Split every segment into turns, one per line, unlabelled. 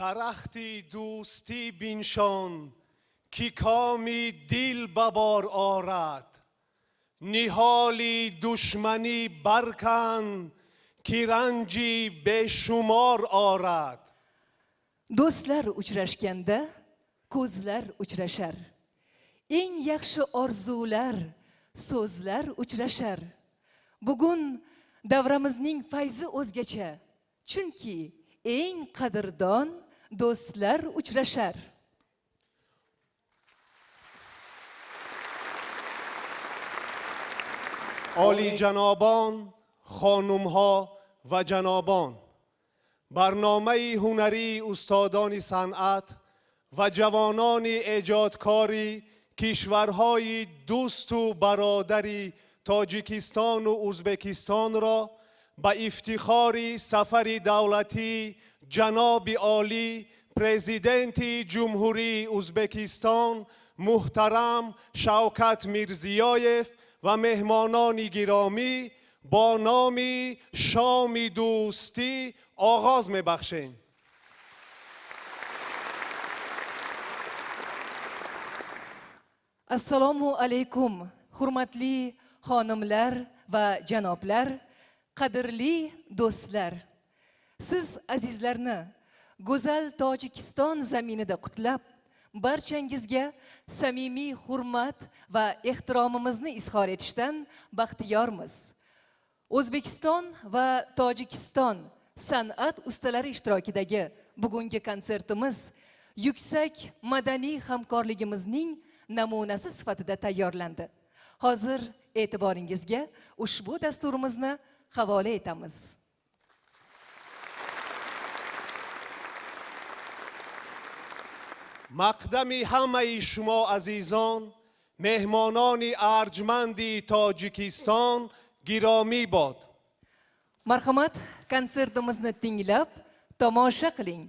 درختی دوستی بینشان که کامی دل ببار آرد، نهالی دشمنی برکن که رنجی بشمار آرد.
Do'stlar uchrashganda ko'zlar uchrashar. Eng yaxshi orzular, so'zlar uchrashar. Bugun davramizning fayzi o'zgacha. Chunki eng qadrdon do'stlar uchrashar.
عالی جنابان، خانم‌ها و جنابان، برنامه هنری استادان صنعت و جوانان ایجادکاری کشورهای دوست و برادری تاجیکستان و ازبکستان را به افتخار سفر دولتی جناب عالی پرزیدنت جمهوری ازبکستان محترم شوکت میرزیایف و مهمانان گرامی با نام شام دوستی آغاز می‌بخشیم.
Assalomu alaykum, hurmatli xonimlar va janoblar, qadrli do'stlar. Siz azizlarni go'zal Tojikiston zaminida qutlab, barchangizga samimiy hurmat va ehtiromimizni izhor etishdan baxtiyormiz. O'zbekiston va Tojikiston san'at ustalari ishtirokidagi bugungi konsertimiz yuksak madaniy hamkorligimizning namunasi sifatida tayyorlandi. Hozir e'tiboringizga ushbu dasturimizni havola etamiz.
مقدم همه شما عزیزان، مهمانان ارجمند تاجیکستان گرامی باد.
Marhamat, konsertimizni tinglab, tomosha qiling.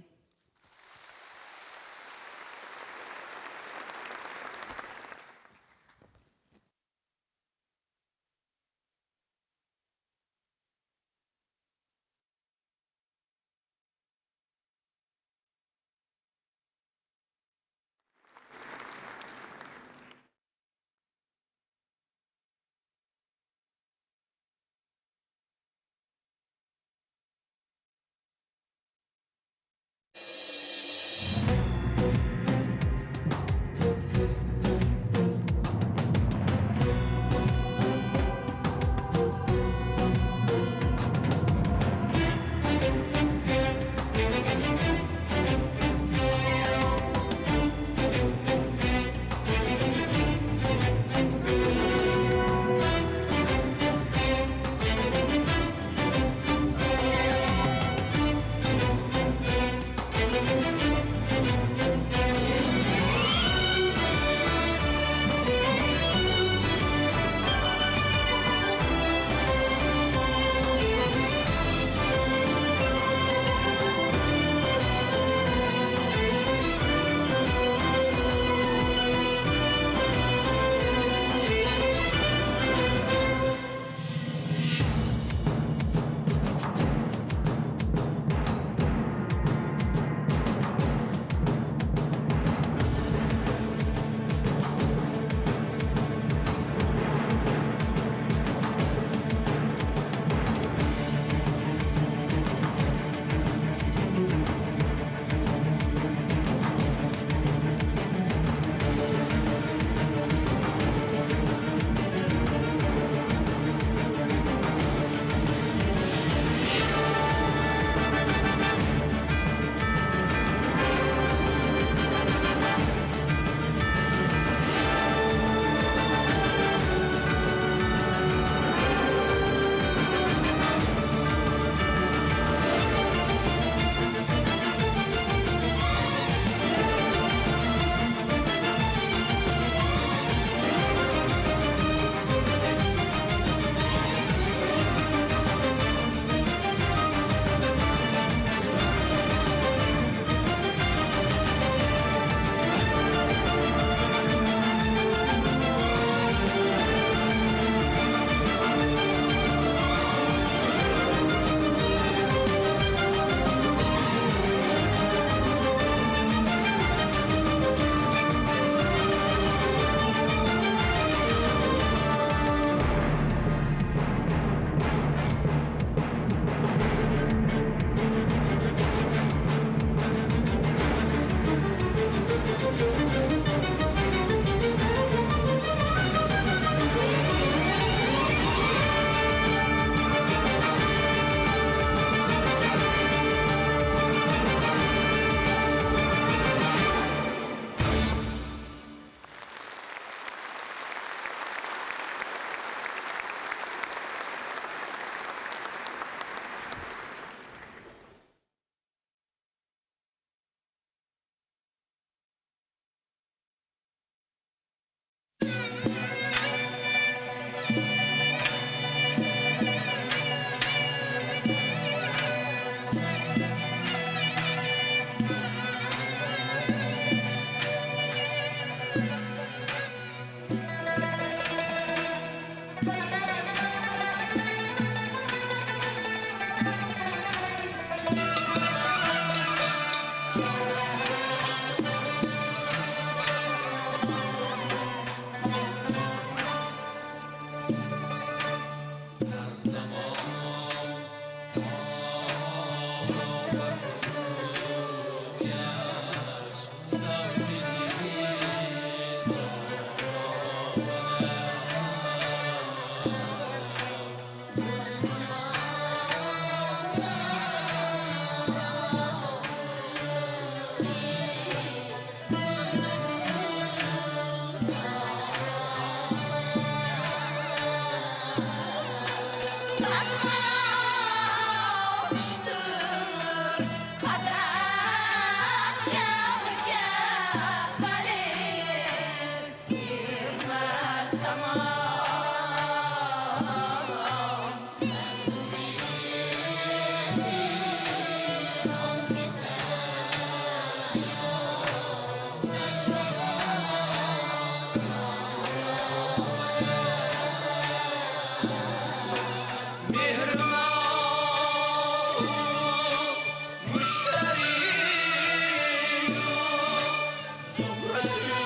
Zumracın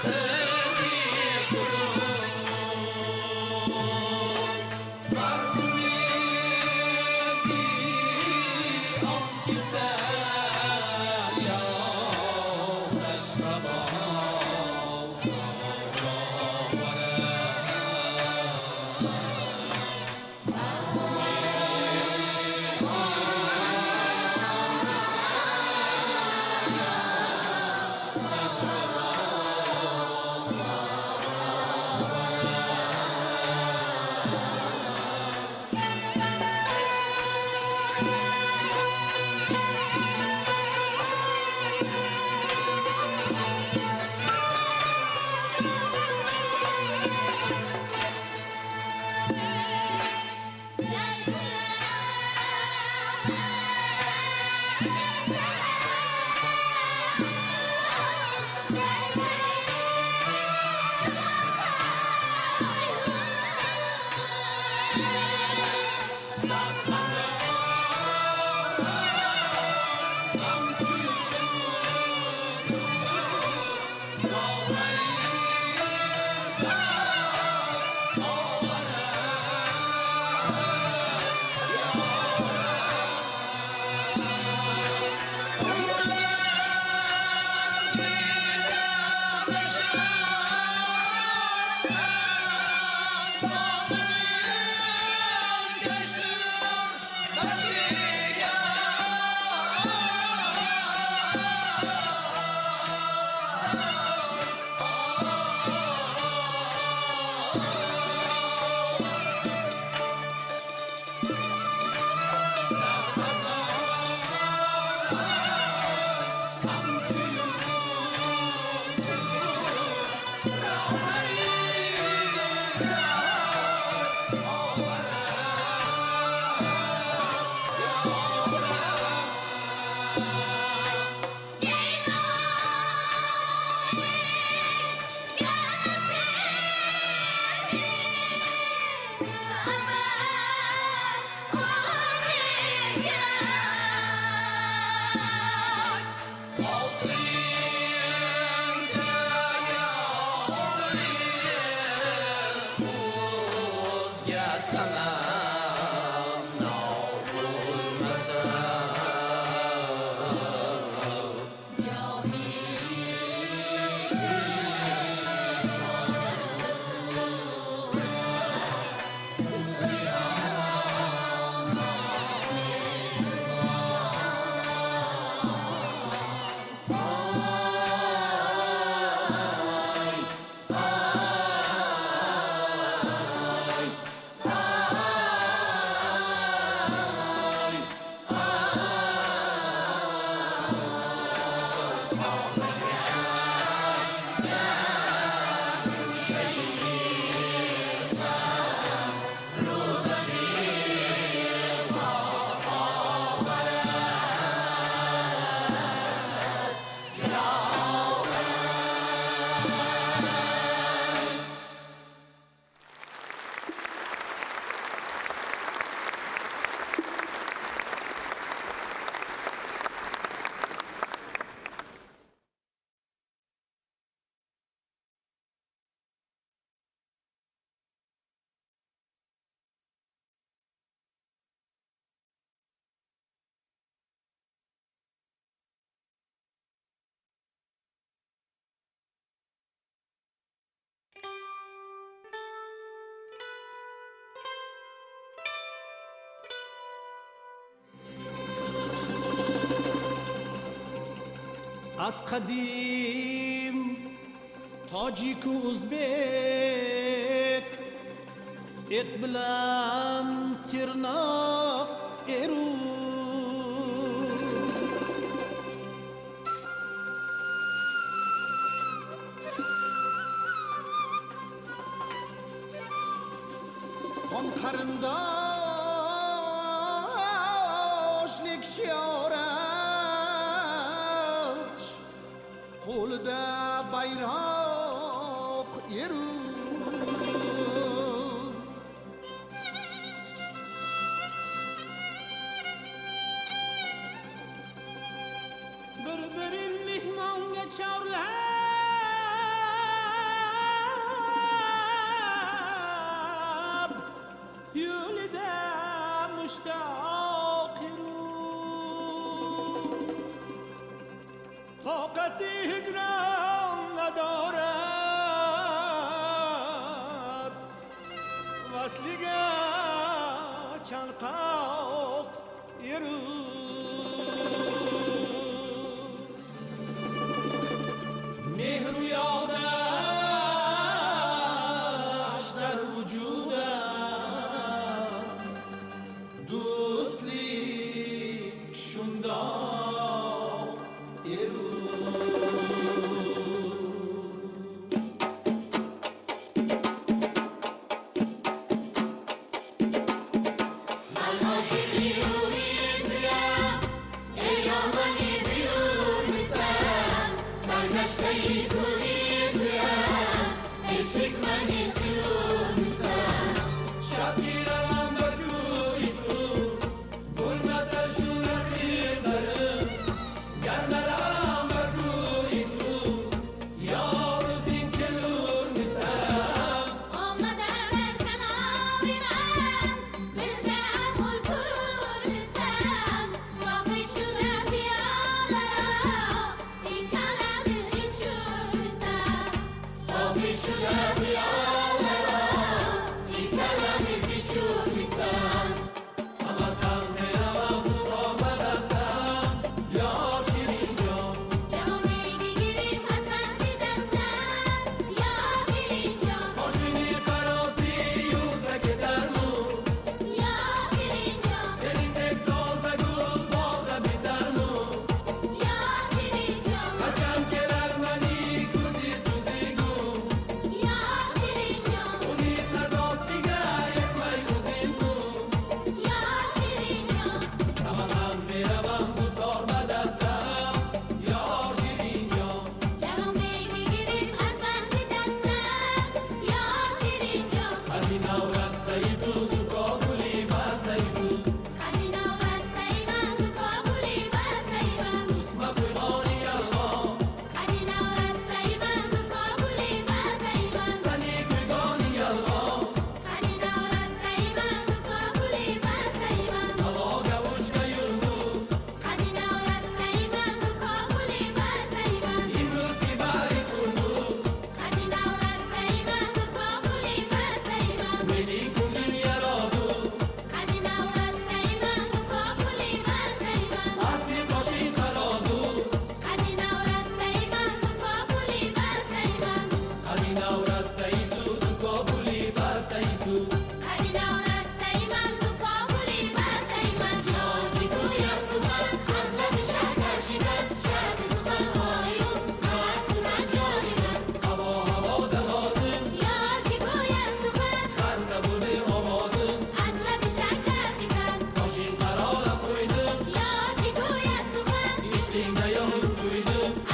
kıyıp از قدیم تاجیک و ازبک ات بلان ترناق ایرو
قم قرنداش لک شیارش قول دا bayrak yeru
bir mehmonga chorlab yo'lida mushtoq iru toqati hijron ندارد وصلیگه چنقاق ایرو مهر و یادش در وجودم دوستلی شونداق ایرو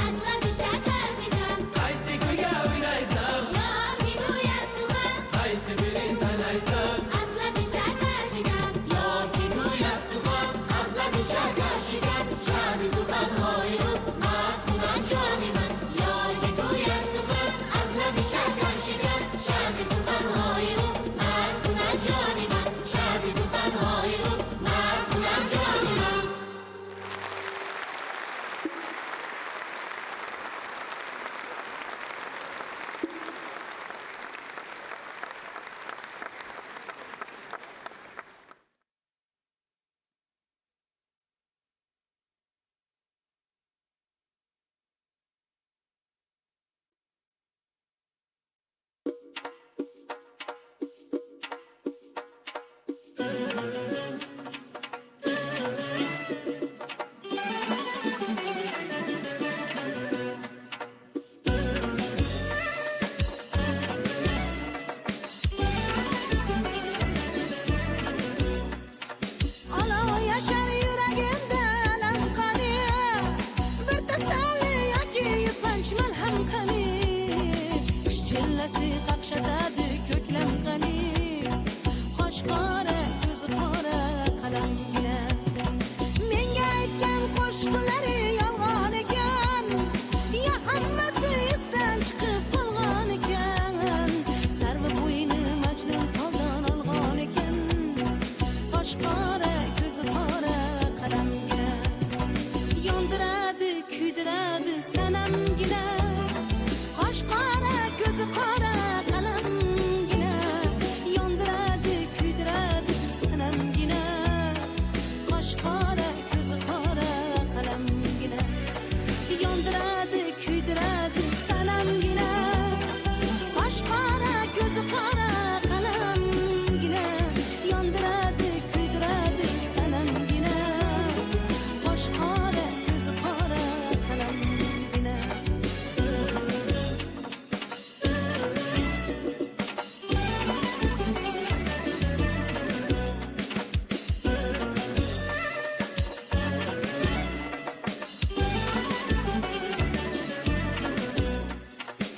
As la bishaka shikam, kaisi kuya winayzam, yar ki nafasi qaqshatadi ko'klam qani qosh qora ko'z qora qalamgina menga aytgan qo'shiqlari yolg'on ekan ya hammasi esdan chiqib qolgan ekan sarva bo'yni majnun qoldan olgan ekan qosh qora ko'z qora qalamgina yondiradi kuydiradi sanamgina qosh qora ko'z qora qalamgina yondiradi kuydiradi sanamgina qosh qora ko'z qora qalamgina yondiradi kuydiradi sanamgina qosh qora ko'z qora qalamgina yondiradi kuydiradi sanamgina qosh qora ko'z qora qalamgina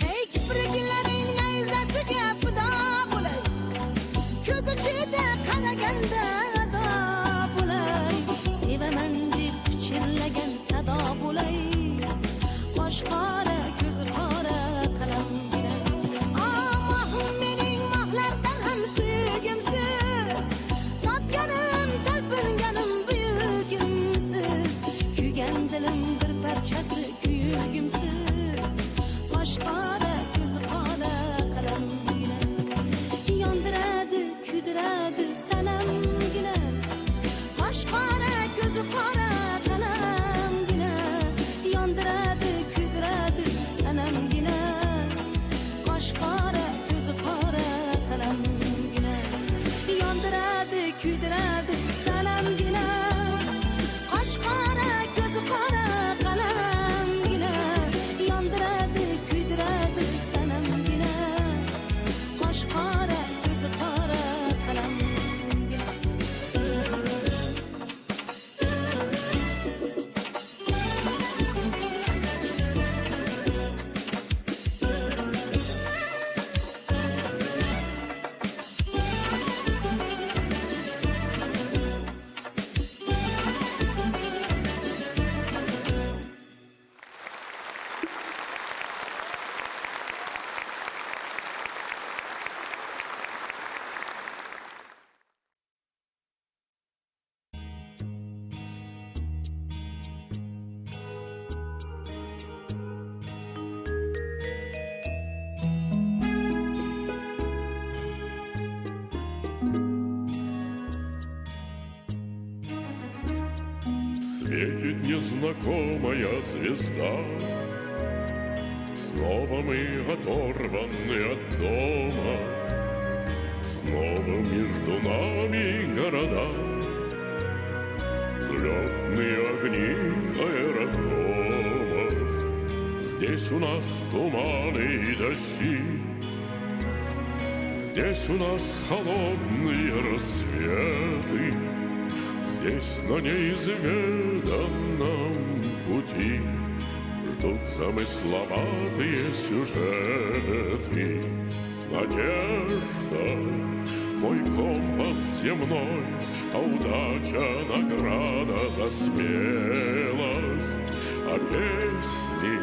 Hey kipriklaring nayzasiga fido bo'lay ko'z ichida qaraganda ado bo'lay sevaman deb pichirlagan sado bo'lay qosh qora ko'z qora qalamgina mohim mening mohlardan ham suyugimsiz topganim talpinganim buyugimsiz kuygan dilim bir parchasi kuyugimsiz qosh qora ko'z qora qalamgina yondiradi kuydiradi sanamgina qosh qora ko'z qora qalamgina yondiradi kuydiradi sanamgina qosh qora ko'z qora qalamgina yondiradi kuydiradi sanamgina qosh qora ko'z qora qalamgina yondiradi kuydiradi sanamgina qosh qora ko'z qora qalamgina
Светит незнакомая звезда. Снова мы оторваны от дома. Снова между нами города. Взлетные огни аэродромов. Здесь у нас туманы и дожди. Здесь у нас холодные рассветы. Здесь на неизведанном пути ждут замысловатые сюжеты. Надежда, мой компас земной, а удача награда за смелость. А песни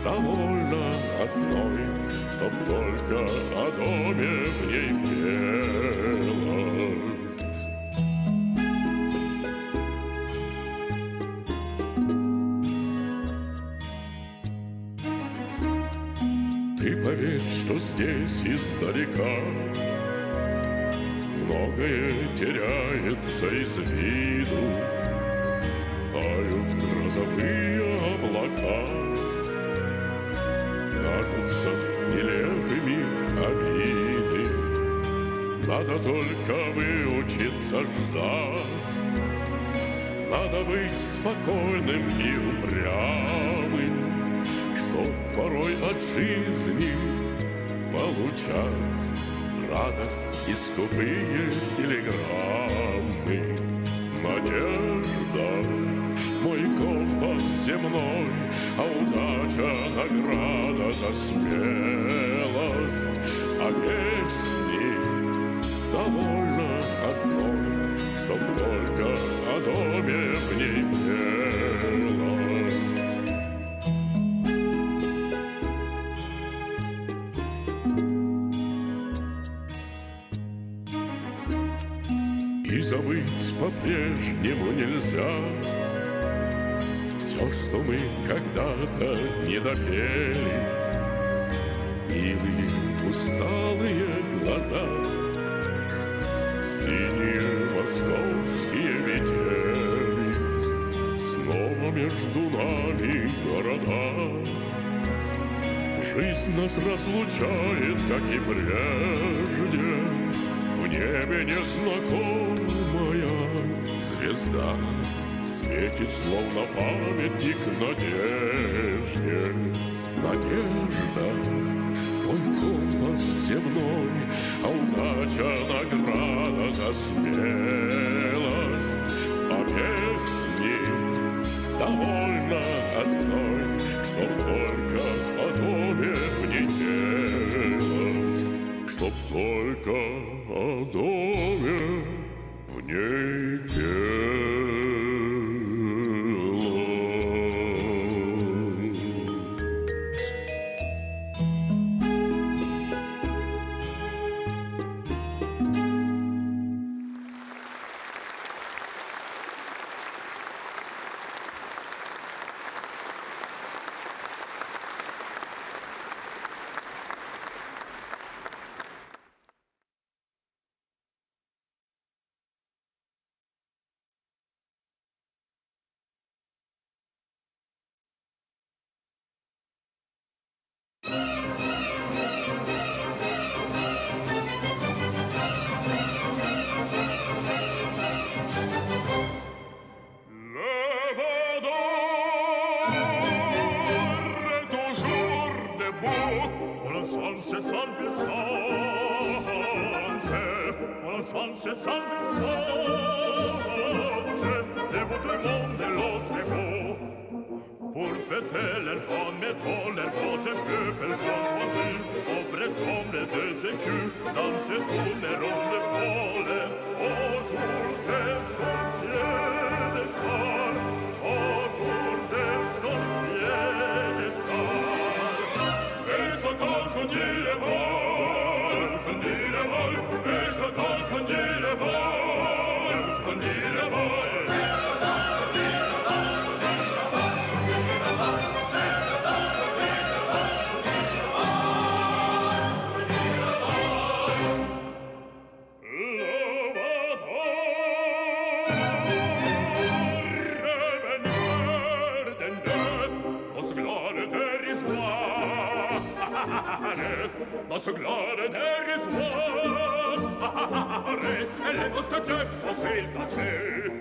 довольно одной, чтоб только о доме в ней пелось. Ты поверь, что здесь издалека многое теряется из виду. Тают грозовые облака, кажутся нелепыми обиды. Надо только выучиться ждать, надо быть спокойным и упрямым, чтоб порой от жизни получать радость и скупые телеграммы. Надежда, мой компас земной, а удача награда за смелость, а песни довольно одной, чтоб только о доме в ней пелось. И забыть по-прежнему нельзя все, что мы когда-то не допели. Милые усталые глаза, синие московские метели, снова между нами города. Жизнь нас разлучает, как и прежде. В небе незнакомая звезда светит, словно памятник надежде. Надежда, твой компас земной, а удача награда за смелость, а песни довольно одной, чтоб только о доме в ней пелось, чтоб только о доме в ней пелось.
C'est sans puissance, les bouts du monde et l'autre est beau. Pour fêter leur bonne méthode, leur beaux et peuple confondu, obres sommes les deux écus, dansent tournent les rondes de pôle, autour des sols piédestal, autour des sols piédestal. Et ce temps qu'on dit les vols, qu'on dit les vols, et ce temps qu'on dit les vols, qu'on dit les vols. Dans ce glade dérisoire, elle est nostalgique pour ce qu'il passait.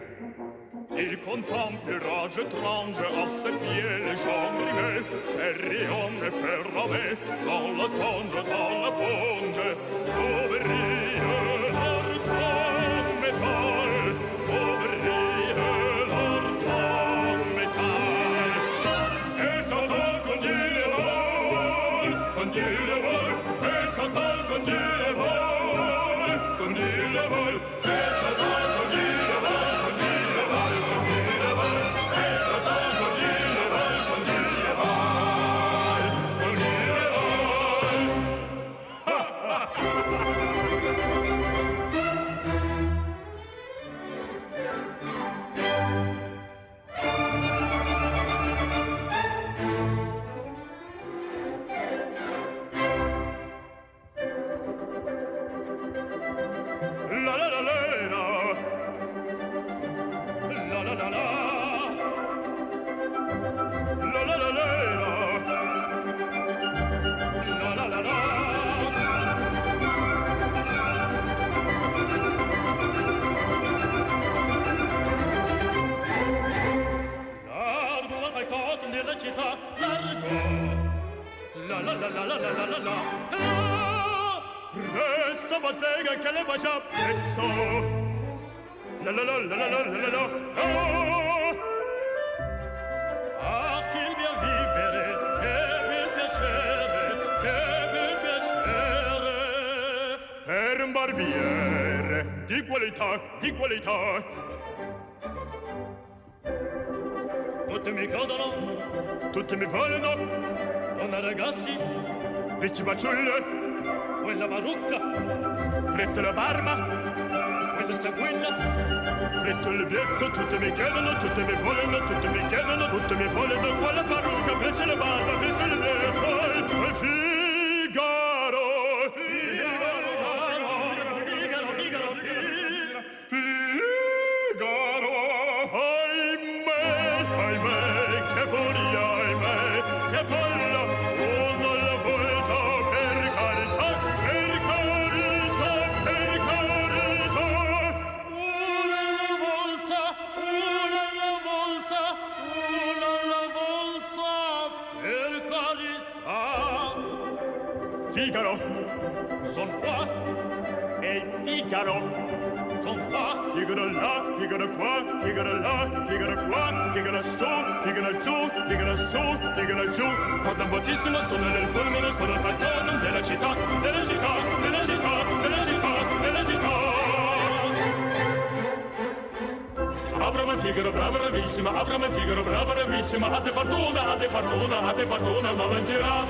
Il contemple l'orage étrange à ses pieds, les jambes rimées, ses rayons ferramés, dans le songe, dans la plonge, où brille leur grand métal, où brille leur grand métal. Et Satan conduit les vols, conduit les vols, et Satan conduit les vols, conduit les vols, et Satan conduit les vols, conduit les vols, conduit les vols, et Satan conduit les vols, conduit les vols, conduit les vols. Ha ha ha! La la la la la. La la la la. La la la la la. La la la la. Largo la paicota nella città, largo. La la la la la la la la. Resta bottega che le bacia presto. La la la la la la la la. barbiere di qualità, di qualità. Tutti mi credono, tutti mi vogliono, una ragazzi, ricci baciulle, quella marucca, presso la barba, quella sanguina, presso il bietto, tutti mi chiedono, tutti mi vogliono, tutti mi chiedono, tutti mi vogliono, quella parrucca, presso la barba, presso il bietto, e Figaro, Figaro, son qua, et Figaro, son qua, Figaro là, Figaro qua, Figaro là, Figaro qua, Figaro su, Figaro giù, Figaro su, Figaro giù. Quando battissimo sono nel fulmine, sono il fantomo della città, della città, della città, della città, della città. Abramo Figaro, brava bravissima, Abramo Figaro, brava bravissima, a te fortuna, a te fortuna, a te fortuna, ma venterà.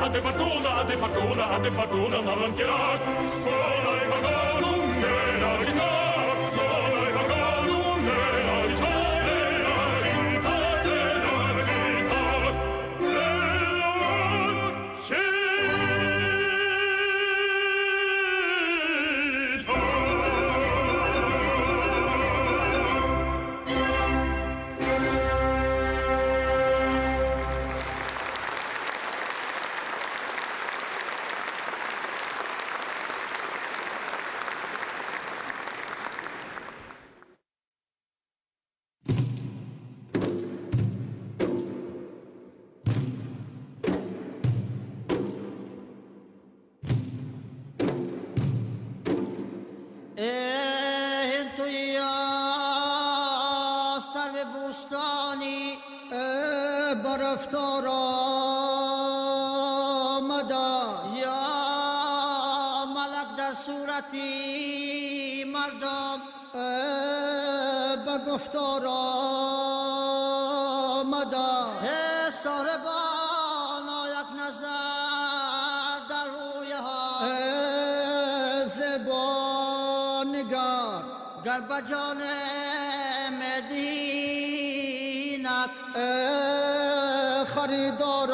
A te fortuna, a te fortuna, a te fortuna, ma venterà. Sono i vagoni della città, sono i vagoni della città, della città, della città, della città.
انتو یا سر بوستانی برفتار آمده یا ملک در صورتی مردم به گفتار آمده صاحبان یک نظر در روی ها زبانگر گر بجان مدینت خریدار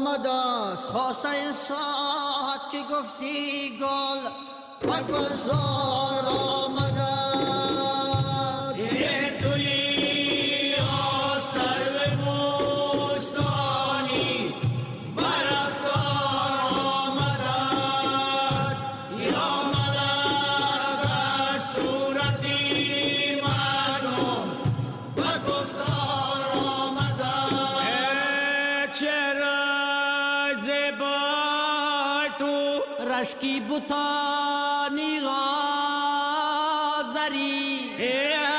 آمده است خاصه این ساعت که گفتی گل و گلزار آمده است رشکی بوتانی غازری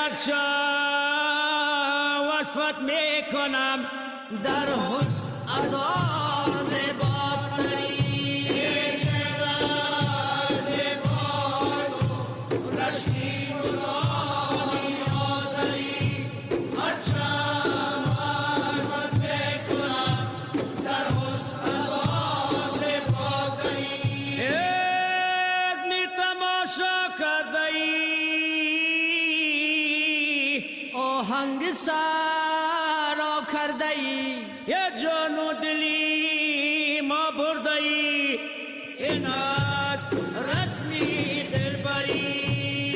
افشا وصفت میکنم در حسن از آز باتری چرا زباد رشکی بوتانی غازری افشا وصفت میکنم در حسن از آز باتری آهنگ سرا کرده ای یه جان و دلی ما برده ای این است رسمی دلبری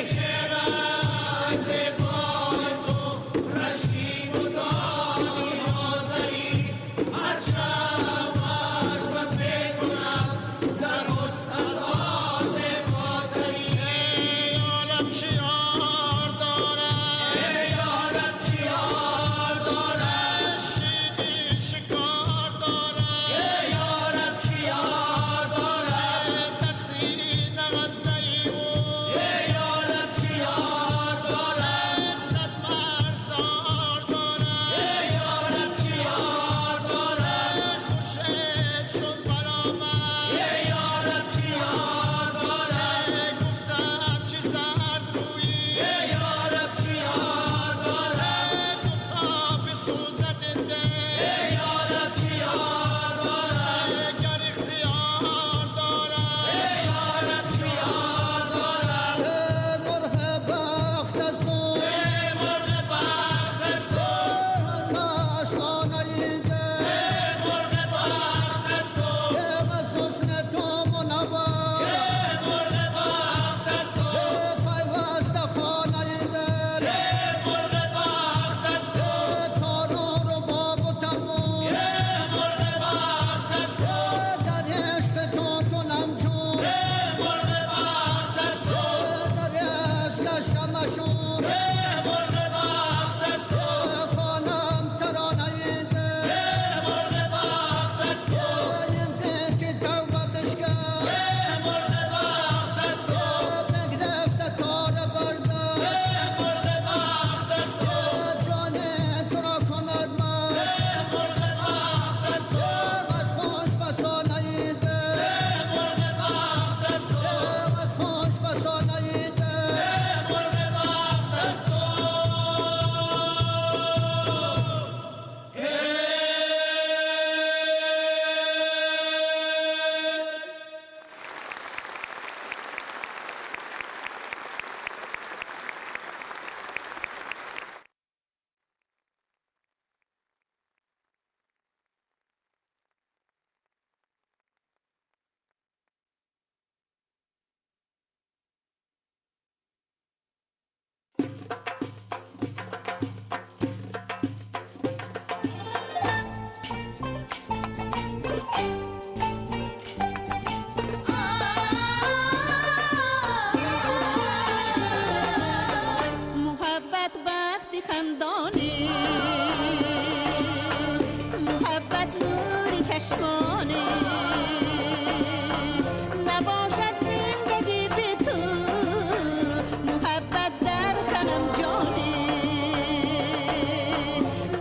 چرا زبان تو رشکی بودانی حاضری هرچه وصفت بکنم در حسن از آز بادری یارم چی یار داره یارم چی یار داره شیدی شکار داره یارم چی یار داره در سینه از
چشمانی نباشد زندگی بی تو محبت در تنم جانی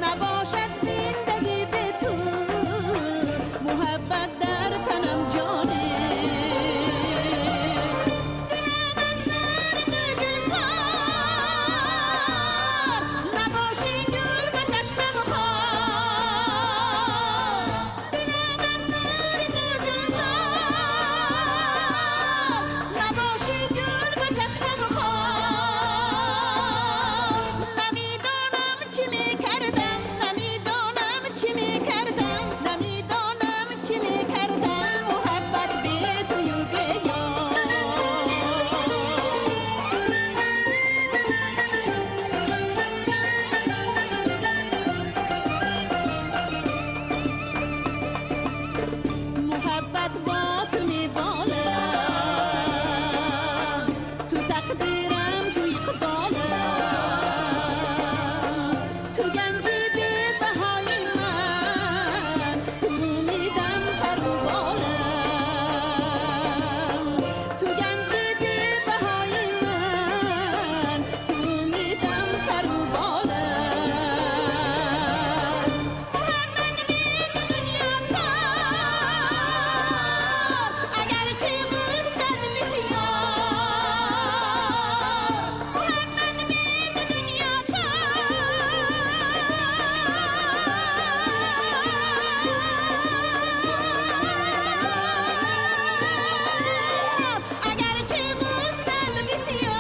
نباشد زندگی بی تو محبت در تنم جانی دلم از نار تو گلزار نباشی گل به چشمم خار دلم از نار تو گلزار نباشی گل به چشمم خار نمیدانم چی میکردم نمیدانم چی میکردم نمیدانم چی میکردم محبت بی توی و بی یار محبت با تو میبالم تو تقدیرم تو اقبالم تو گنجی بی بهای من تو میدم پروبالم تو گنجی بی بهای من تو میدم پروبالم محمد بی دنیا اگرچه مستد بسیار محمد بی دنیا اگرچه مستد بسیار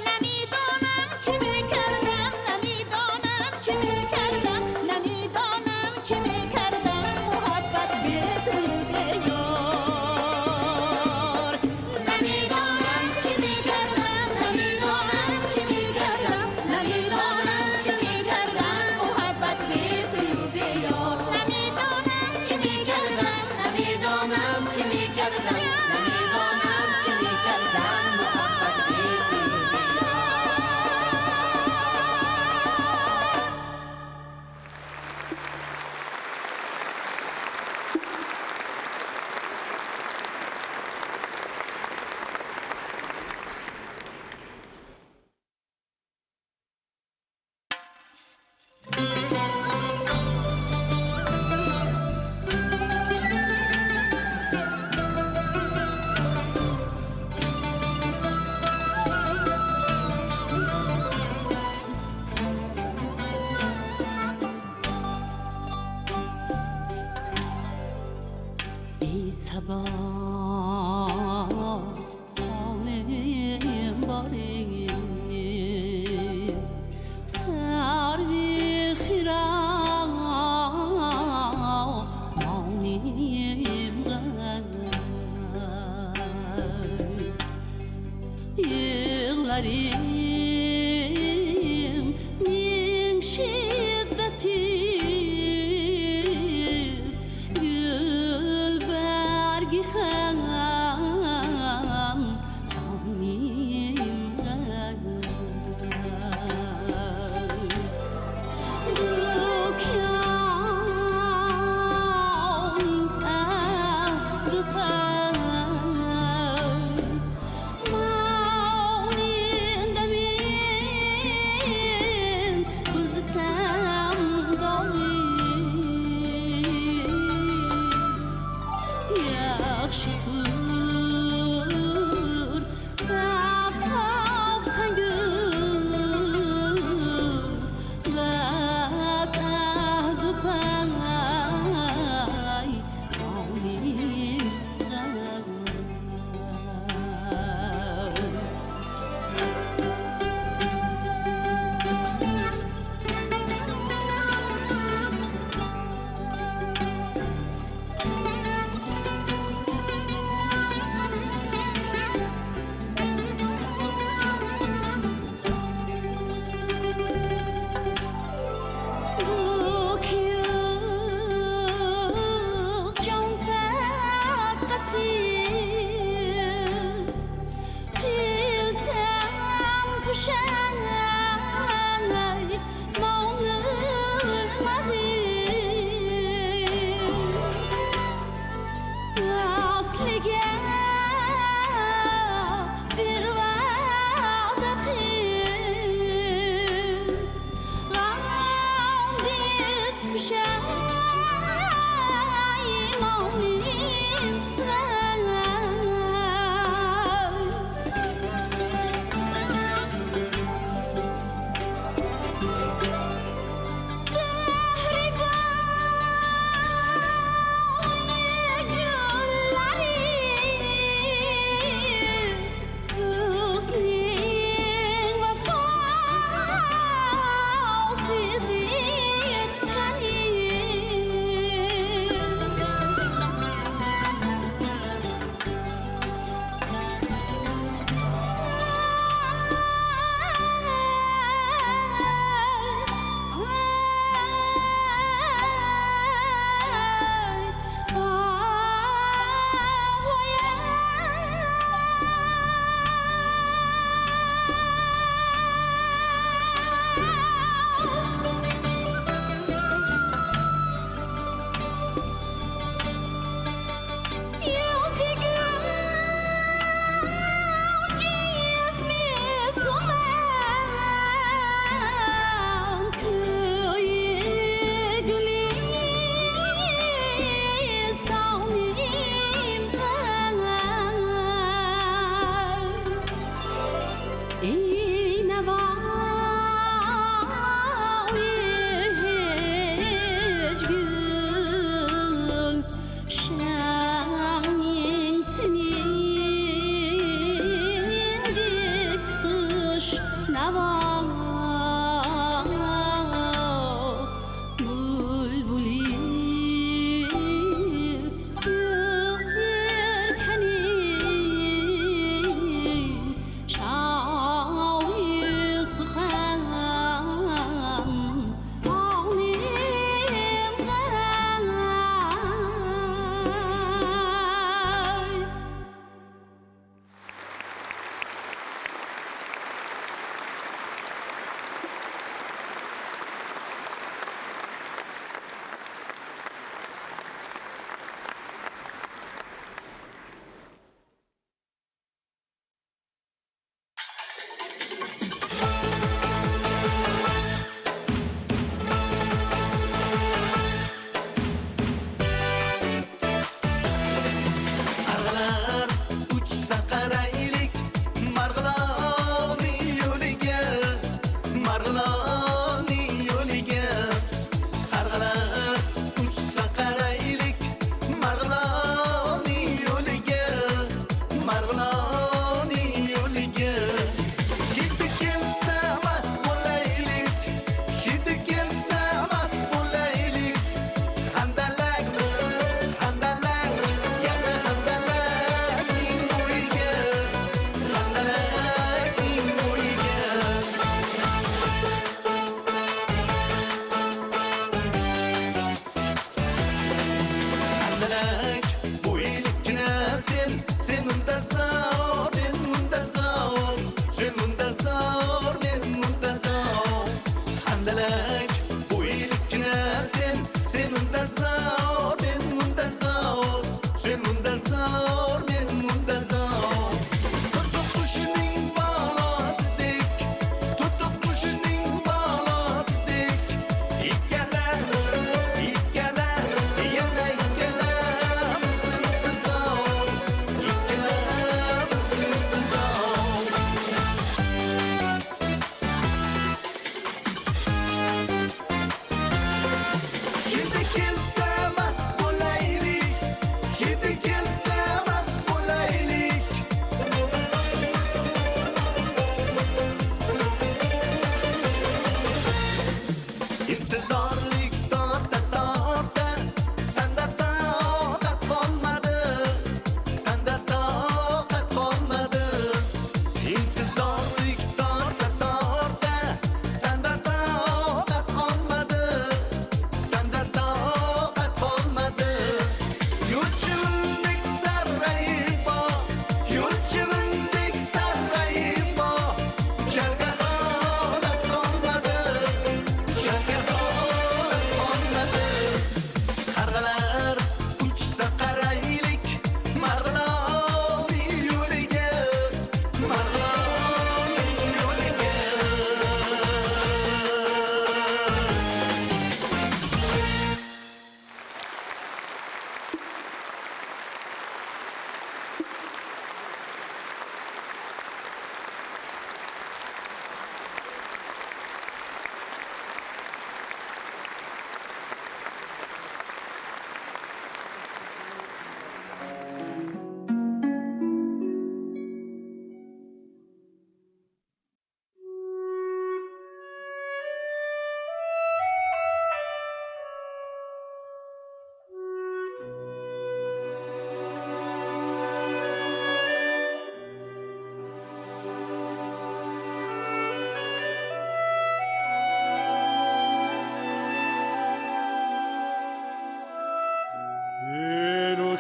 نمیدانم چی میکردم نمیدانم چی میکردم نمیدانم چی میکردم محبت بی توی بی یار نمیدانم چی میکردم نمیدانم چی میکردم نمیدانم چی میکردم محبت بی توی بی یار نمیدانم چی میکردم نمیدانم چی میکردم نمیدانم چی میکردم محبت بی توی بی ای صبا خانه باری سر خیرا مانیم غرد یغلریم نیم شدتی گل برگی خم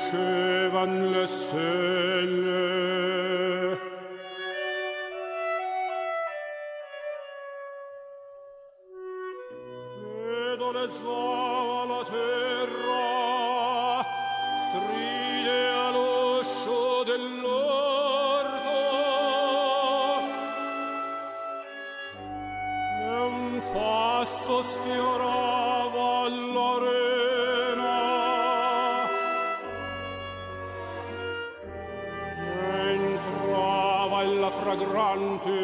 dolce van le stelle. Vedo le zoa la terra, stride all'uscio dell'orto, e un passo sfiorava l'arena, entrava la fragrante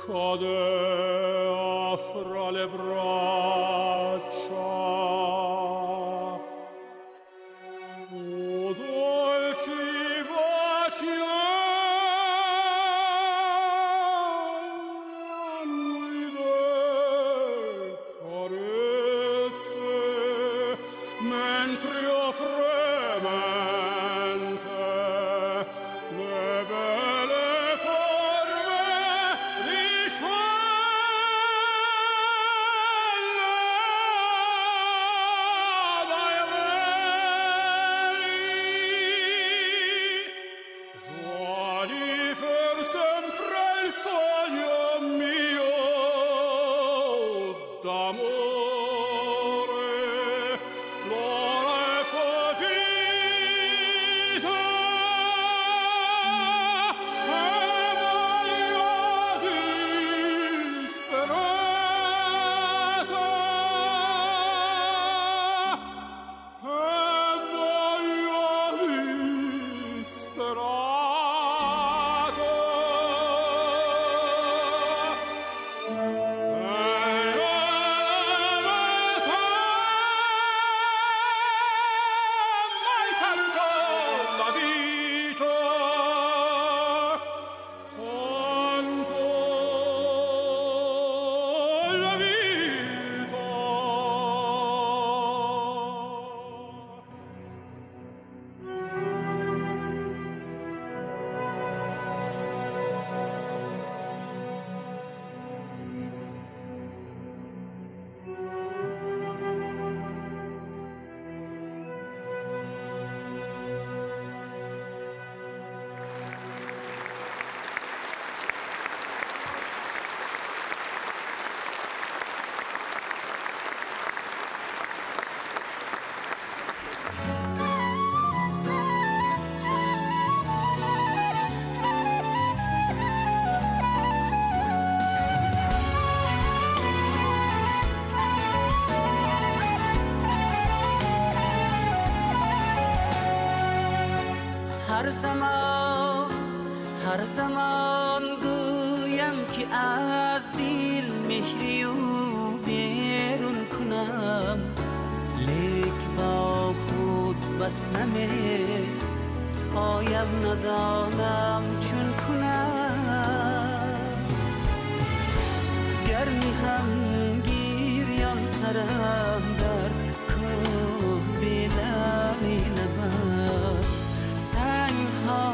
cadea fra le braccia. O dolci baci annide carezze, mentre io fremente le belle forme
هر زمان گویم که از دل مهری و بیرون کنم، لیک با خود بس نمی پایم ندانم چون کنم. گرمی هم گیریان سرم در کوه بلانی لبم، سنگ ها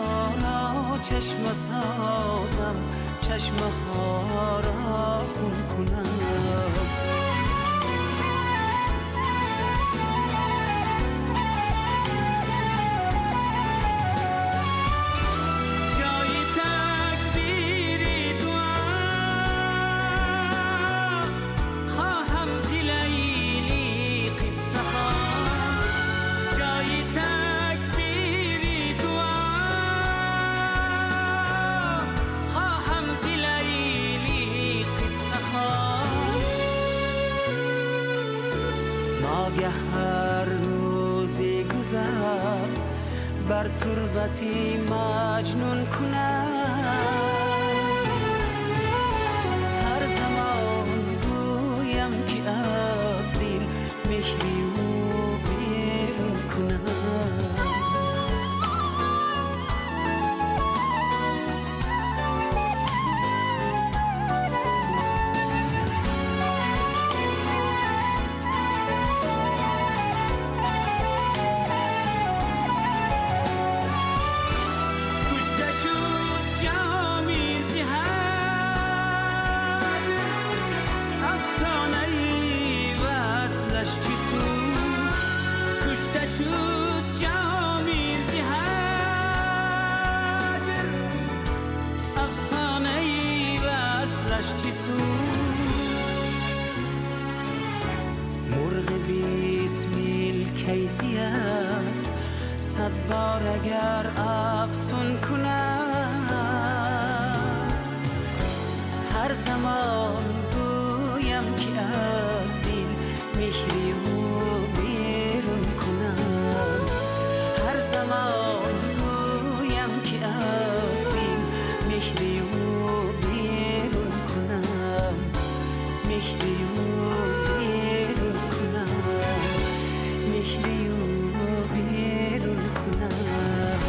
را چشم سازم، چشم ها را خون کنم. هر روزی گذر بر تربتی مجنون کنم، هر زمان گویم که از دل مهری و بیرون کنم. شد جامی زهاجر افسانه ای وصلش چی سود مرغ 20 میل کیسیت 100 بار اگر افسون کنم هر زمان گویم که از دل مهری و بیرون کنم هر زمان گویم که از دل مهری و بیرون کنم مهری و بیرون کنم مهری و بیرون کنم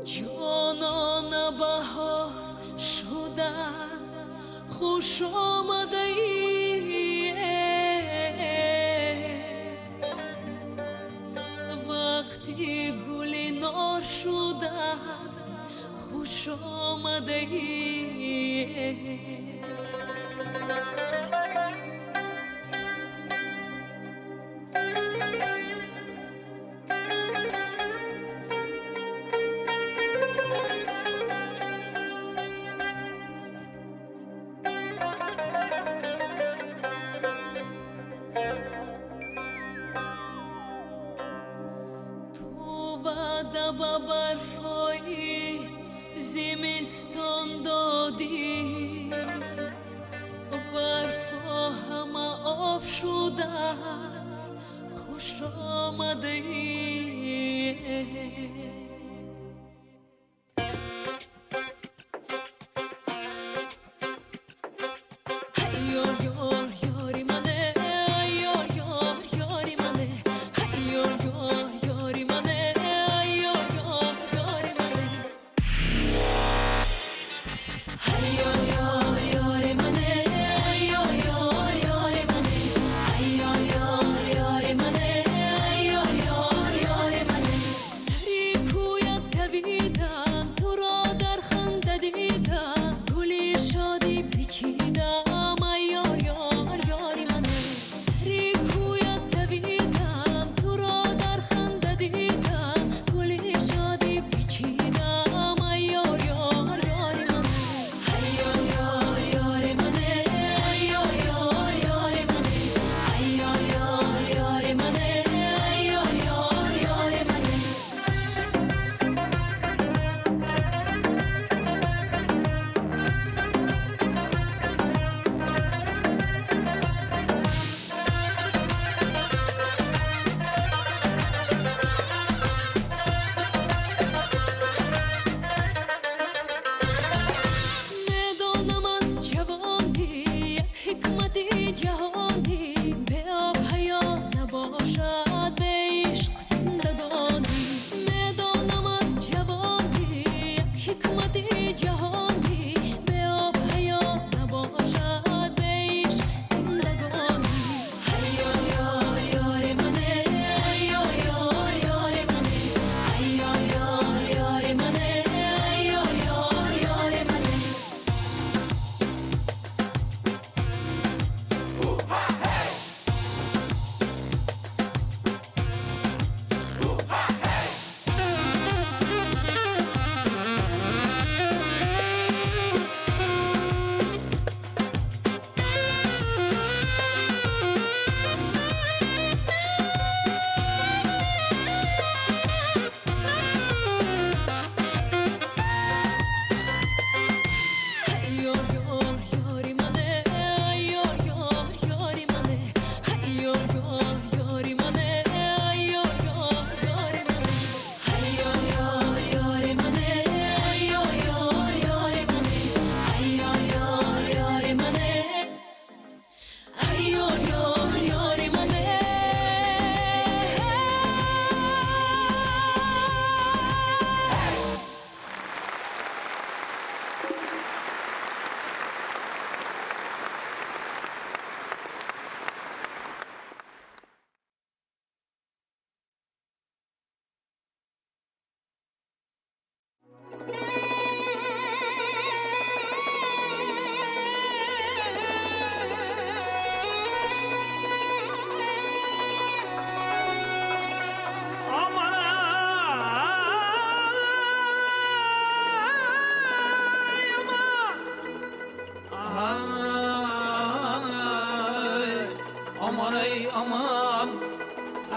جانان بهار شده است خوش آمده ای وقتی گلی نار شده است خوش آمده ای با برفای زمستان دادی برفا همه آب شده است خوش آمده ای یار یار یاری منه یار یار یاری منه یار یار یاری منه سری کو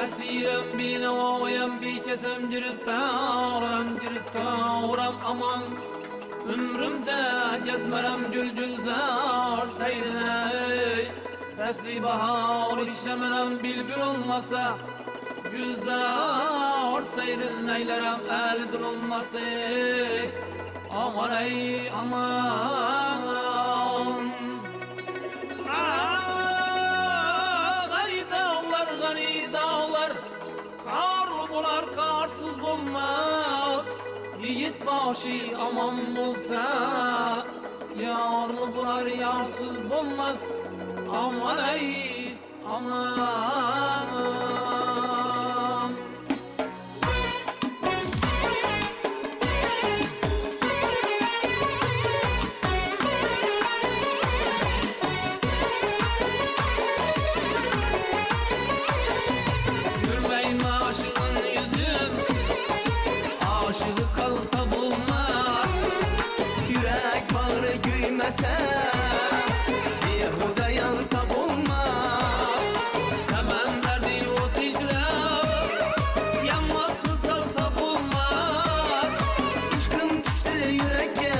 Esirem binavayem bir kesem giriptaram aman Ömrümde gezmerem gülzar seyrine Resli bahar işlemenem bülbül olmasa Gülzar seyrin neylerem el olmasa Aman ey aman Gani dağlar Karlı bular karsız bulmaz Yiğit başı aman bulsa Yarlı bular yarsız bulmaz Aman ey aman Aşığı kalsa bulmaz Yürek bağrı güymese Bir huda yansa bulmaz Seven derdi o ticra Yanması salsa bulmaz Aşkın düştü yürekke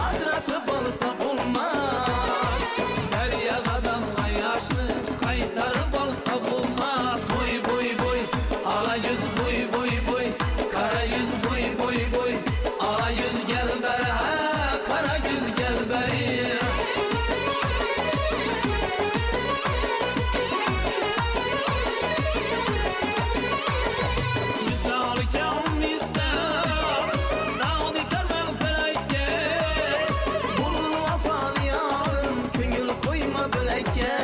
Acratıp alsa bulmaz Deryadan yaşlı Kaytarıp alsa bulmaz Boy boy boy Ala yüz boy boy boy Kara yüz boy boy boy Ala yüz gel beri Kara yüz gel beri Misal kâm ister Dağdı karmak beleke Bulun vafan yarım Köngül koyma beleke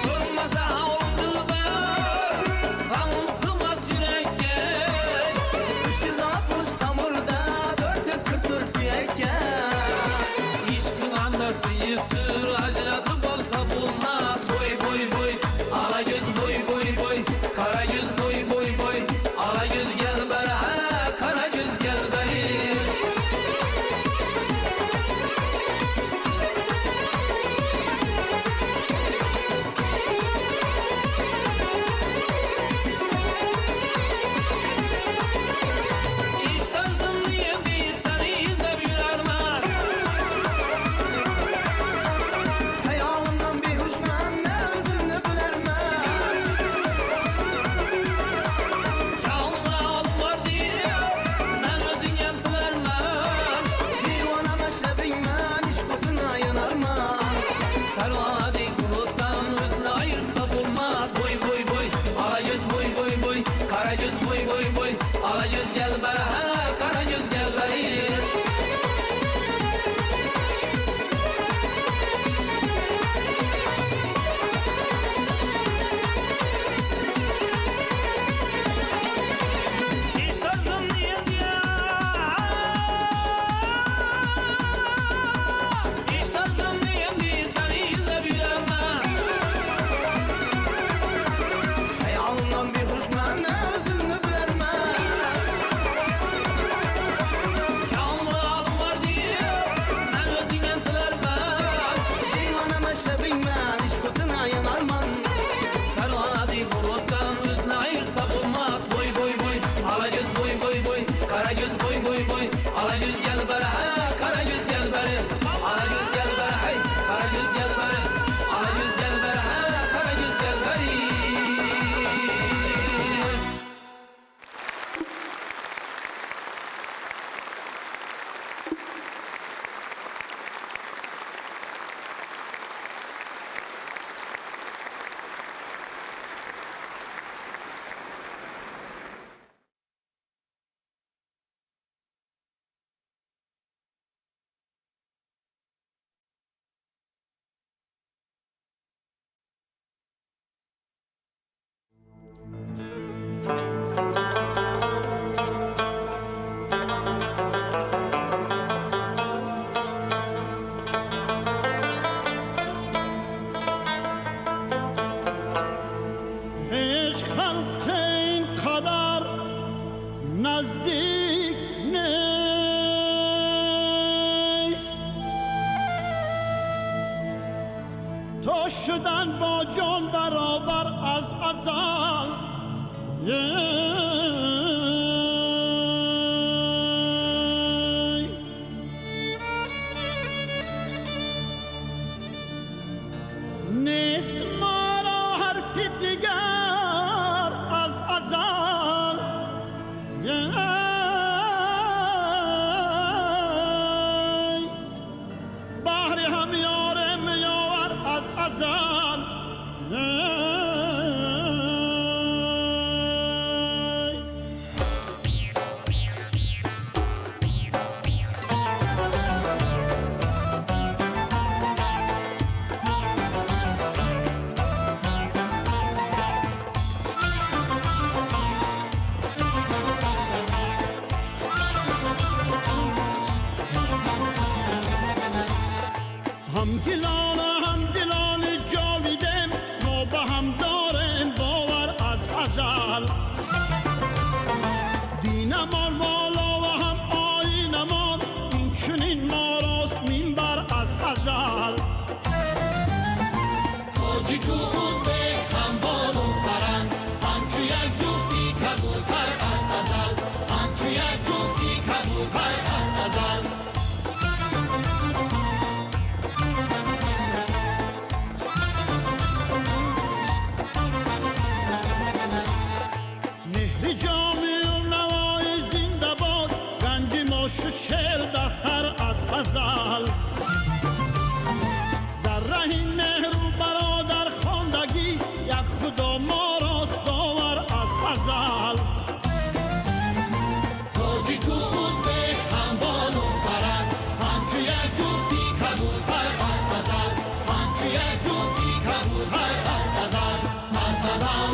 Sormasa havlum dilber Gamsımaz yürekke 360 tamurda 444 süyekke İşkın andası yıktır Acılatıp olsa bulmaz Boy boy boy Ala yüz boy boy boy Kara yüz boy boy boy Ala yüz gel beri Kara yüz gel beri İştansın diye değil seni izlep yürermen
تو شدن با جان برابر از ازل نیست ما را حرف دیگر از ازل بحر هم یار میاور از ازل هم دلان جاویدم ما به هم داریم باور از ازل دینمان والا و هم آینمان این چنین ما راست منبر از ازل
تاجیک و ازبک هم بالو پرند همچو یک جفتی کبوتر از ازل همچو یک جفتی کبوتر از ازل
مهر جامی و نوای زنده باد گنج ما شد شعر دفتر از غزل در ره مهر و برادر خواندگی یک خدا ما راست داور از غزل
تاجیک و ازبک هم بالو پرند همچو یک جفتی کبوتر از ازل همچو یک جفتی کبوتر از ازل از ازل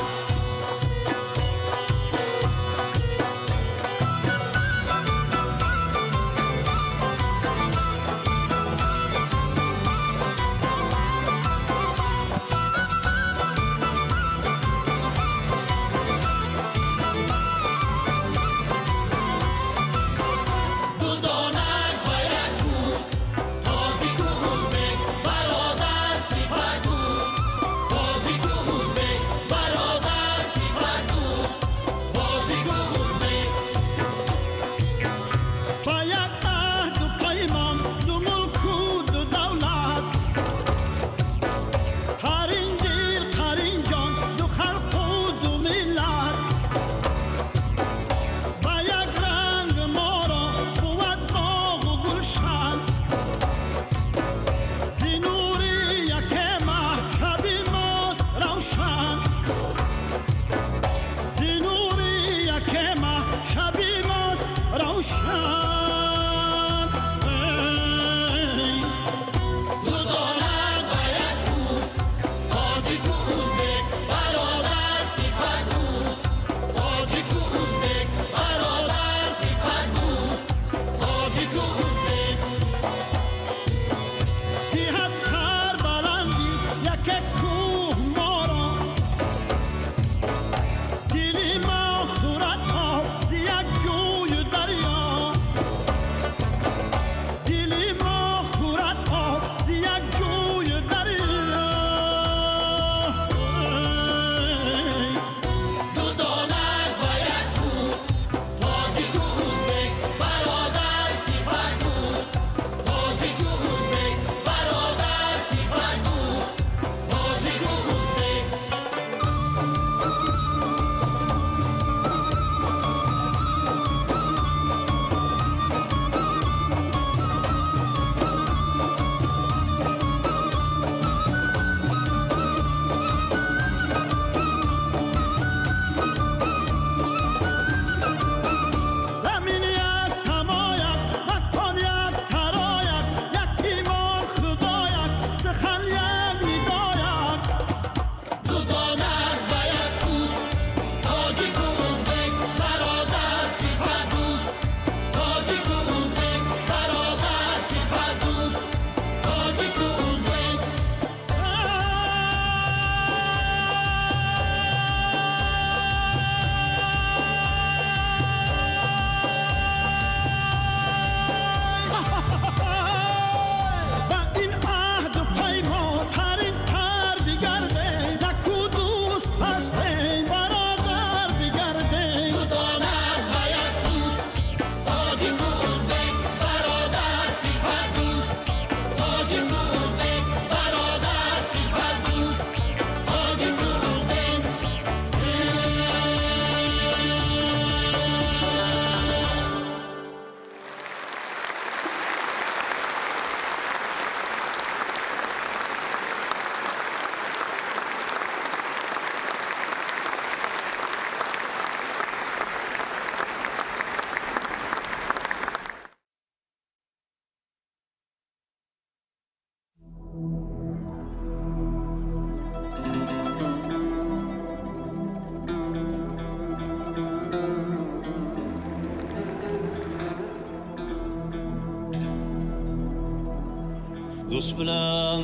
do'st bilan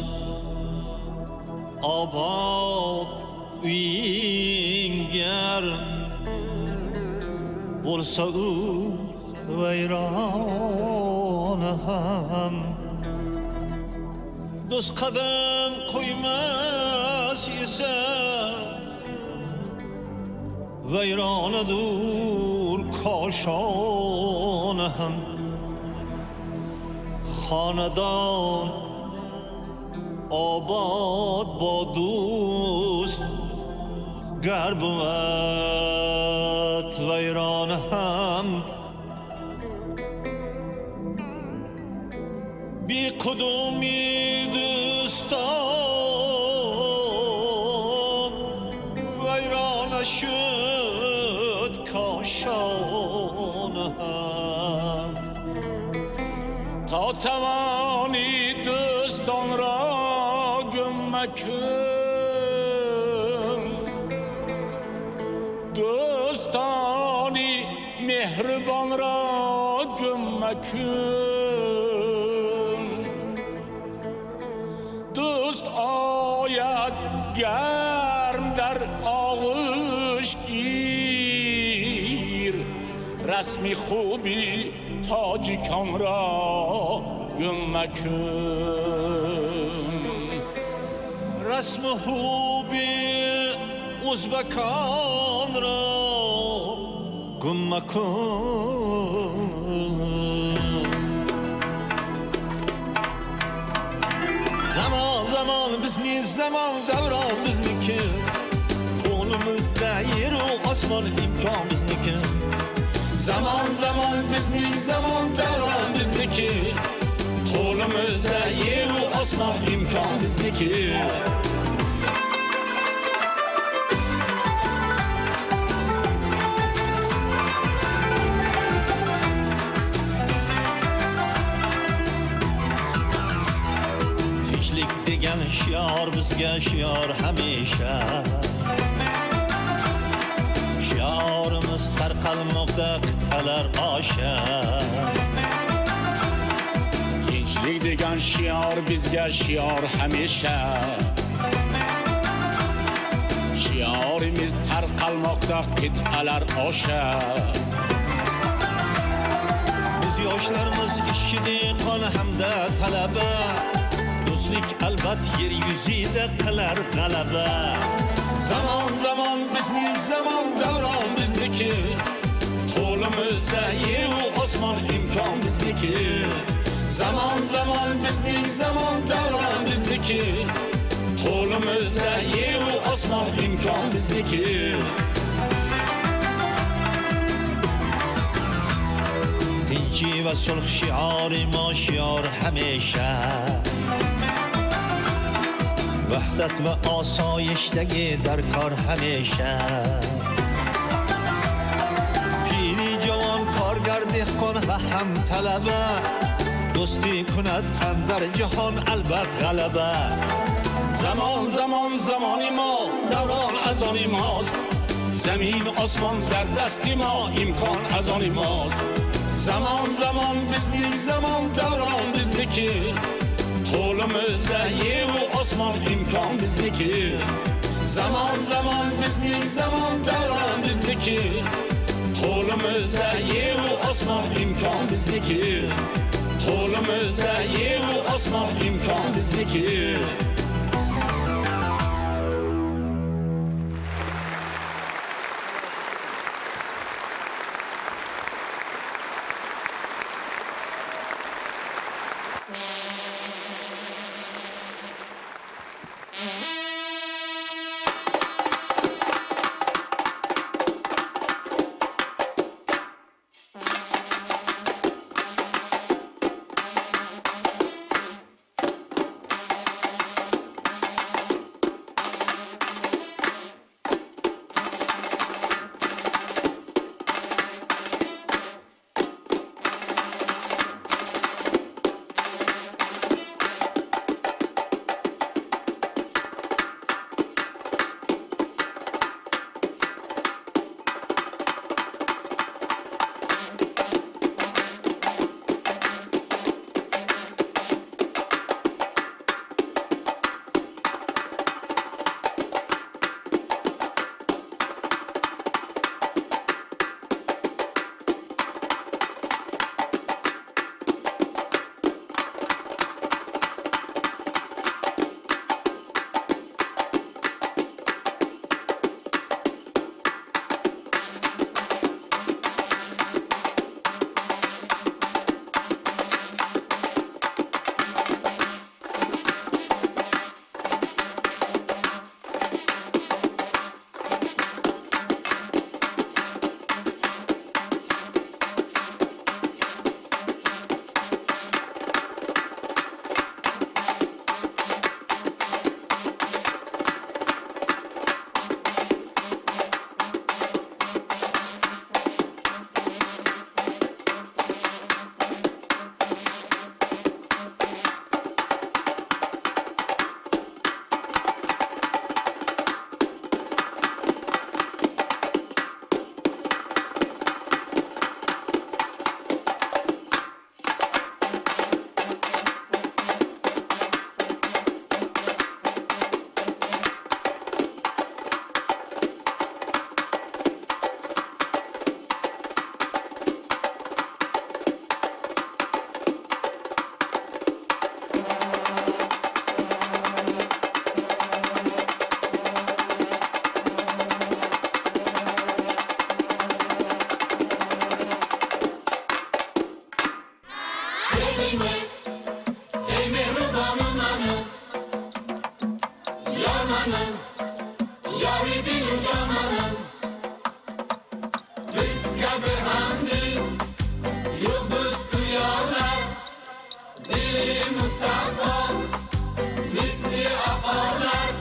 obod uying gar bo'lsa u vayron ham do'st qadam qo'ymas esa vayronadur koshon ham xonadon obod bo do'st gar بود ویران هم بی کدومی دوستان ویران شد کاشان هم تا توانی دوستان را گم مکن دوستانی مهربان را گم مکن دوست آید گرم در آغوش گیر رسمی خوبی تاجیکان را گم مکن رسم خوبی ازبکان را گم مکن zaman bizni zaman davron bizniki qo'limizda yeru osmon imkon bizniki zaman bizni zaman davron bizniki qo'limizda yeru osmon imkon bizniki شیار bizga شیار همیشه شیارimiz tarqalmoqda qit'alar osha tinchlik degan shior bizga shior hamisha shiorimiz tarqalmoqda qit'alar osha biz yoshlarimiz ishchi dehqon hamda talaba do'stlik albat yer yuzida qilar g'alaba zaman bizni zaman davron bizniki qo'limizda yeru osmon imkon bizniki zaman bizni zaman davron bizniki qo'limizda yeru osmon imkon bizniki tinchi va sulh shiori ma shior hamisha وحدت و آسایشتگی در کار همیشه پیری جوان کارگر دهقان و هم طلبه دوستی کند هم در جهان البته غلبه زمانی ما دوران از آن ماست زمین آسمان در دستی ما امکان از آن ماست zaman bizni zaman دوران bizniki qo'limizda yeru osmon imkon bizniki zaman bizni zaman davron bizniki qo'limizda yeru osmon imkon bizniki qo'limizda yeru osmon imkon bizniki
مصفا مثل اقارن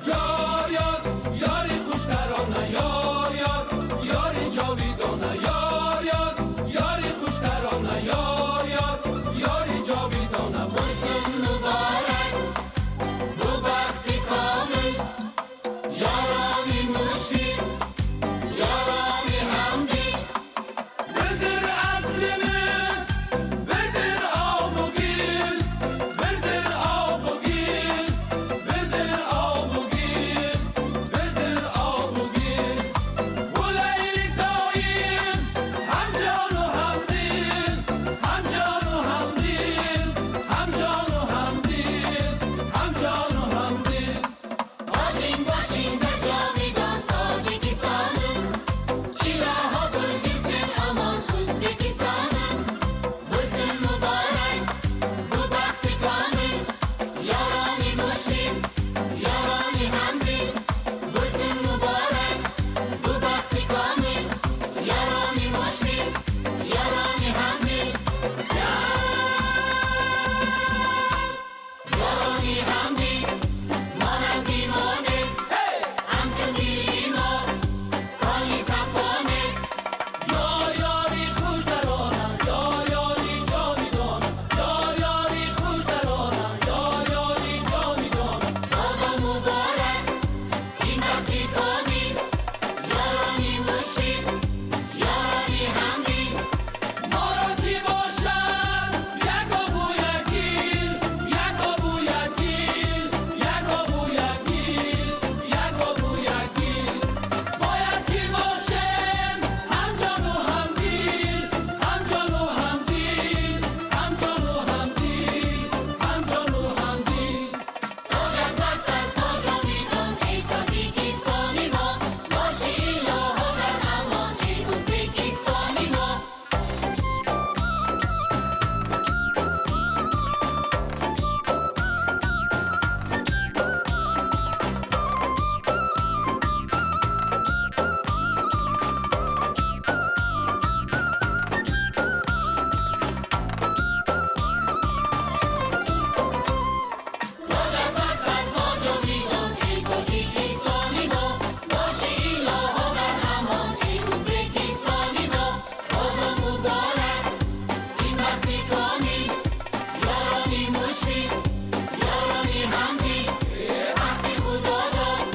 یار یار یاری خوش ترانه یار یار یاری جاویدانه یار یار یاری خوش ترانه یار یار یاری جاویدانه
موسم مبارک bu vakti kamil yarani müşfik yarani hamdi
Bedir aslimiz Bedir abugil Bedir abugil Bedir abugil Bedir abugil Bu leylik daim Hem canu hem dil Hem canu hem dil Hem canu hem dil Hem canu hem dil
Hacin başında cavidan Tacikistan'ım İlaha bölgesin aman Uzbekistan'ım Buzun mübarek bu vakti kamil Yarani müşfik yarani hamdi Buzun mübarek bu vakti kamil Yarani müşfik yarani hamdi Yarani hamdi Manandi mones Hamchun dilimo Kali safones
یار یاری خوش ترانه یار یاری جاویدانه یار یاری خوش ترانه یار یاری جاویدانه
Baba mübarek این وقتی کامل یارانی مشفق یارانی حمدی
ماراتی باشد یکا بو یکیل یکا بو یکیل یکا بو یکیل یکا بو یکیل باید کی باشیم هم جان و هم دیل هم جان و هم دیل هم جان و هم دیل هم جان و هم دیل
تاجت بر سر تاج آویدان ای تاجیکستانی ما باشی الها در امان ای ازبکستانی ما تاجت بر سر تاج آویدان ای تاجیکستانی ما باشی الها در امان ای ازبکستانی ما بابا مبارک این وقتی کامل یارانی مشفق یارانی حمدی وقتی خدا داد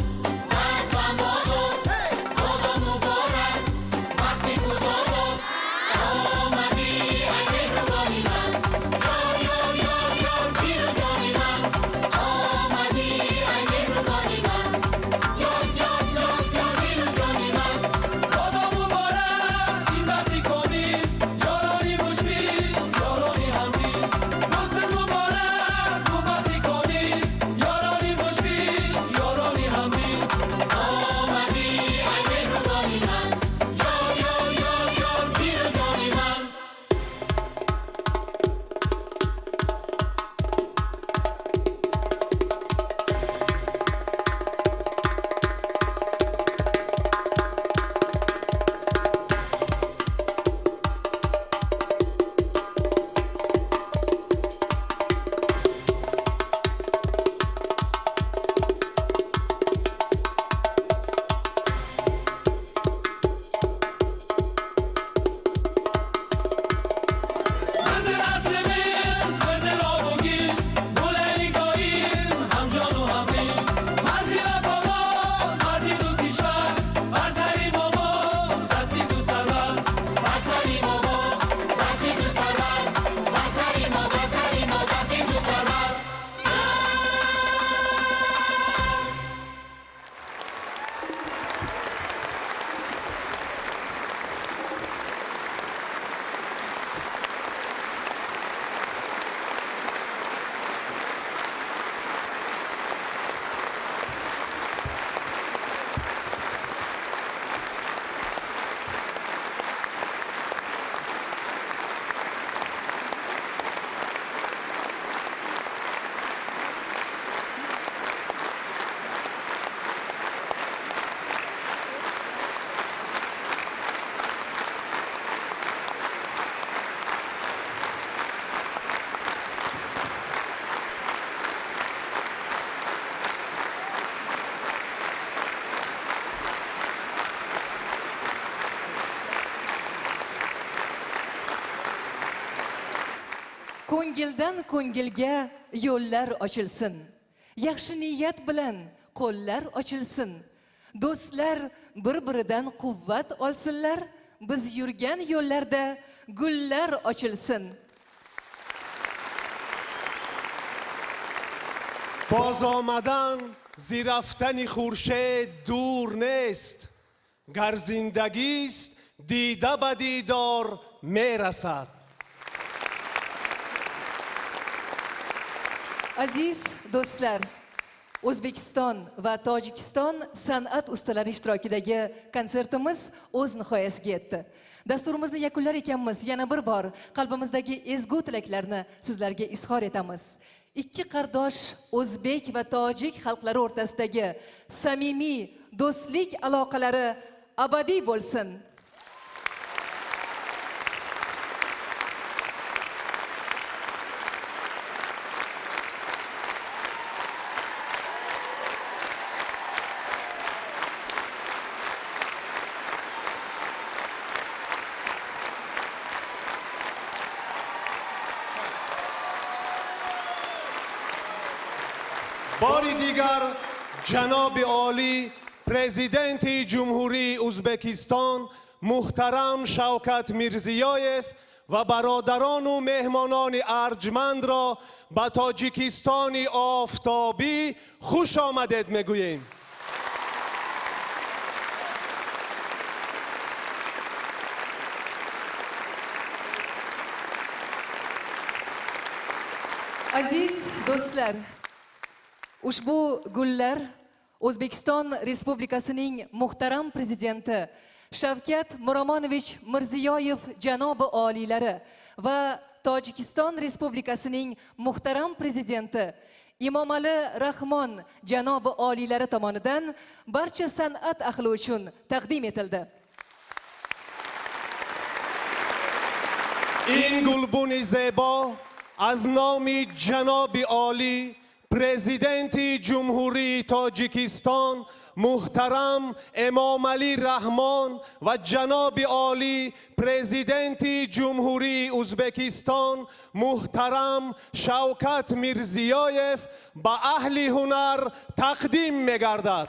دست و ما داد بابا مبارک وقتی خدا داد آمدی ای مهربانی من یار یار یار یار دل و جانی من آمدی ای مهربانی من یار یار یار یار دل و جانی من
بابا مبارک این وقتی کامل یارانی مشفیق یارانی حمدی موسم مبارک
ko'ngildan ko'ngilga yo'llar ochilsin, yaxshi niyat bilan qo'llar ochilsin, do'stlar bir-biridan quvvat olsinlar, biz yurgan yo'llarda gullar ochilsin.
باز آمدن زی رفتن خورشید دور نیست، گر زندگی است دیده به دیدار میرسد.
Aziz do'stlar, O'zbekiston va Tojikiston san'at ustalari ishtirokidagi konsertimiz o'z nihoyasiga yetdi. Dasturimizni yakunlar ekanmiz, yana bir bor qalbimizdagi ezgu tilaklarni sizlarga izhor etamiz. Ikki qardosh o'zbek va tojik xalqlari o'rtasidagi samimiy do'stlik aloqalari abadiy bo'lsin.
باری دیگر جناب عالی پرزیدنت جمهوری ازبکستان محترم شوکت میرزیایف و برادران و مهمانان ارجمند را به تاجیکستان آفتابی خوش آمدید میگوییم.
Aziz do'stlar, ushbu gullar O'zbekiston Respublikasining muhtaram prezidenti Shavkat Miromonovich Mirziyoyev janobi oliylari va Tojikiston Respublikasining muhtaram prezidenti Imomali Rahmon janobi oliylari tomonidan barcha san'at ahli uchun taqdim etildi.
این گلبن زیبا از نام جناب عالی پرزیدنت جمهوری تاجیکستان محترم امام علی رحمان و جناب عالی پرزیدنت جمهوری ازبکستان محترم شوکت میرزیایف به اهل هنر تقدیم می‌گردد.